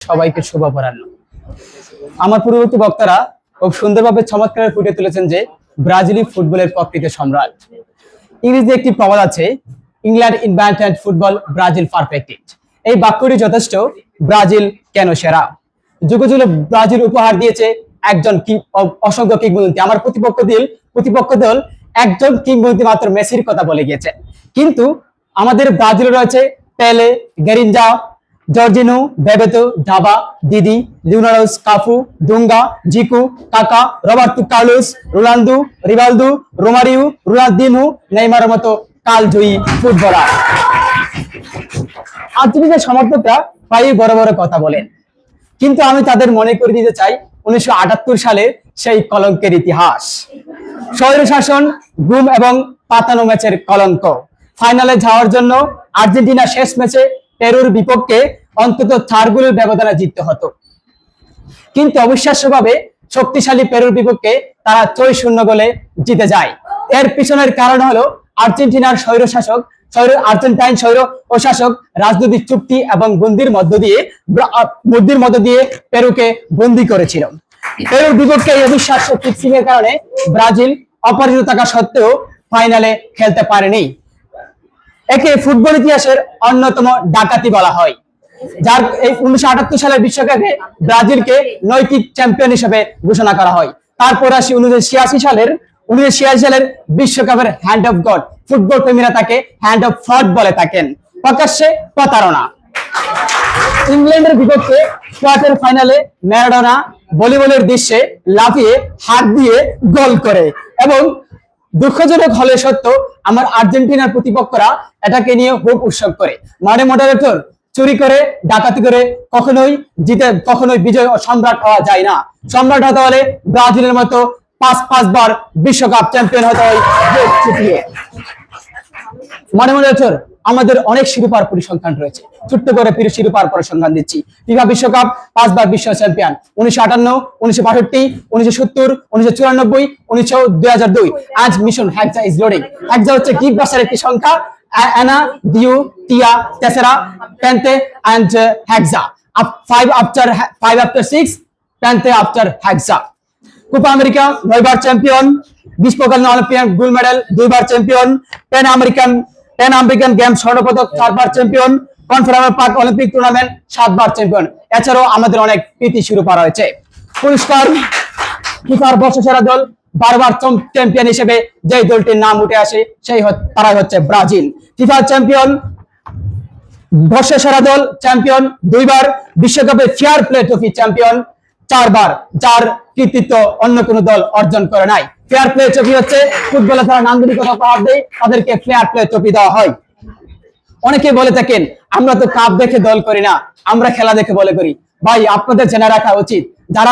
সবাইকে শুভ অপরাহ্ন। আমার পূর্ববর্তী বক্তারা খুব সুন্দরভাবে চমৎকার ফুটে তুলেছেন যে ব্রাজিলি ফুটবলের প্রকৃত সম্রাট। ইংরেজিতে একটি প্রবাদ আছে, England invented football, Brazil perfected. এই বাক্যটি যথেষ্ট। ব্রাজিল কেন সেরা? যুগে যুগে ব্রাজিল উপহার দিয়েছে একজন অসংখ্য কিংবদন্তি। আমার প্রতিপক্ষ দল একজন কিংবদন্তি মাত্র মেসির কথা বলে গিয়েছে, কিন্তু আমাদের ব্রাজিলে রয়েছে পেলে, গেরিঞ্জা, জর্জিনো, বেবেতো, ডাবা, দিদি, লিওনার্দো, কাফু, দুঙ্গা, জিকু, কাকা, Roberto Carlos, Ronaldo, Rivaldo, Romario, Ronaldinho, নেইমারের মতো কালজয়ী ফুটবলার। আর্জেন্টিনার সমর্থকরা প্রায়ই বড় বড় কথা বলেন, কিন্তু আমি তাদের মনে করে দিতে চাই 1978 সালের সেই কলঙ্কের ইতিহাস। স্বৈরশাসন, গুম এবং পাতানো ম্যাচের কলঙ্ক। ফাইনালে যাওয়ার জন্য আর্জেন্টিনা শেষ ম্যাচে পেরুর বিপক্ষে অন্তত 4 গোলের ব্যবধানে জিততে হতো, কিন্তু অবিশ্বাস্যভাবে শক্তিশালী পেরুর বিপক্ষে তারা 6-0 গোলে জিতে যায়। এর পিছনের কারণ হলো আর্জেন্টিনার আর্জেন্টাইন স্বৈর প্রশাসক রাজনৈতিক চুক্তি এবং বন্দির মধ্য দিয়ে পেরুকে বন্দী করেছিল। পেরুর বিপক্ষে এই অবিশ্বাস্য ফিক্সিং এর কারণে ব্রাজিল অপরাজিত থাকা সত্ত্বেও ফাইনালে খেলতে পারেনি। একে ফুটবল ইতিহাসের অন্যতম ডাকাতি বলা হয়, যার এই 1978 সালের বিশ্বকাপে ব্রাজিলকে নৈতিক চ্যাম্পিয়ন হিসেবে ঘোষণা করা হয়। তারপর আসি 1986 সালের বিশ্বকাপের হ্যান্ড অফ গড। ফুটবল প্রেমীরা তাকে হ্যান্ড অফ ফ্রড বলে থাকেন। প্রকাশ্যে প্রতারণা। ইংল্যান্ডের বিপক্ষে কোয়ার্টার ফাইনালে ম্যারাডোনা ভলিবলের দৃশ্যে লাফিয়ে হাত দিয়ে গোল করে, এবং দুঃখজনক হলে সত্য আমার আর্জেন্টিনার প্রতিপক্ষরা এটাকে নিয়ে খুব উৎসব করে। মানে মডারেটর, চুরি করে ডাকাতি করে কখনোই বিজয় সম্রাট হওয়া যায় না। সম্রাট হতে হলে ব্রাজিলের মতো 5 বার বিশ্বকাপ চ্যাম্পিয়ন হতে হয়। মানে মডারেটর, আমাদের অনেক শিরোপার পরিসংখ্যান রয়েছে, ছোট্ট করে শিরোপার পরিসংখ্যান দিচ্ছি। ফিফা বিশ্বকাপ 5 বার বিশ্ব চ্যাম্পিয়ন: 1958, 1962, 1970, 1994, 2002। আজ mission hexa is loading. Hexa হচ্ছে গ্রিক ভাষার একটি সংখ্যা, অ্যানা, দিউ, টিয়া, তেসেরা, পেন্তে এন্ড হেক্সা। 5 after 6, পেন্তে after হেক্সা। কোপা আমেরিকা 9 বার চ্যাম্পিয়ন, 20 প্রকার অলিম্পিয়ান গোল্ড মেডেল 2 বার চ্যাম্পিয়ন, প্যান আমেরিকান গেমস স্বর্ণপদক 4 বার চ্যাম্পিয়ন, কনফেডারেশন পাক অলিম্পিক টুর্নামেন্ট 7 বার চ্যাম্পিয়ন। এছাড়াও আমাদের অনেক প্রীতি শিরোপা রয়েছে। পুরস্কার: ফিফার বর্ষসেরা দল, 12 বার চ্যাম্পিয়ন হিসেবে যে দলটির নাম উঠে আসে তারাই হচ্ছে ব্রাজিল। ফিফা চ্যাম্পিয়ন, বর্ষসেরা দল চ্যাম্পিয়ন 2 বার, বিশ্বকাপে ফেয়ার প্লে ট্রফি চ্যাম্পিয়ন 4 বার, যার কৃতিত্ব অন্য কোনো দল অর্জন করে নাই। ফেয়ার প্লে ট্রফি হচ্ছে ফুটবলে তারা নান্দনিকতা উপহার দেয়, তাদেরকে ফেয়ার প্লে ট্রফি দেওয়া হয়। অনেকে বলে থাকেন আমরা তো কাপ দেখে দল করি না, আমরা খেলা দেখে বলে করি। ভাই, আপনাদের জেনে রাখা উচিত, যারা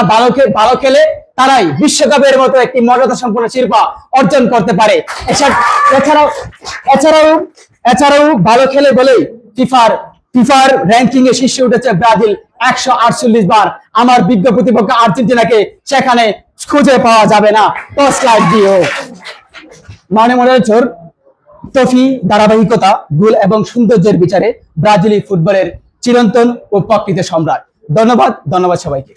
ভালো খেলে তারাই বিশ্বকাপের মতো একটি মর্যাদা সম্পন্ন শিরোপা অর্জন করতে পারে। এছাড়াও ভালো খেলে বলেই ফিফার র্যাঙ্কিং এ শীর্ষে উঠেছে ব্রাজিল 148 বার। আমার বিজ্ঞ প্রতিপক্ষ আর্জেন্টিনাকে সেখানে খুঁজে পাওয়া যাবে না। মানে মডারেটর, ট্রফি, ধারাবাহিকতা, গোল এবং সৌন্দর্যের বিচারে ব্রাজিলি ফুটবলের চিরন্তন ও প্রকৃত সম্রাট। ধন্যবাদ সবাইকে।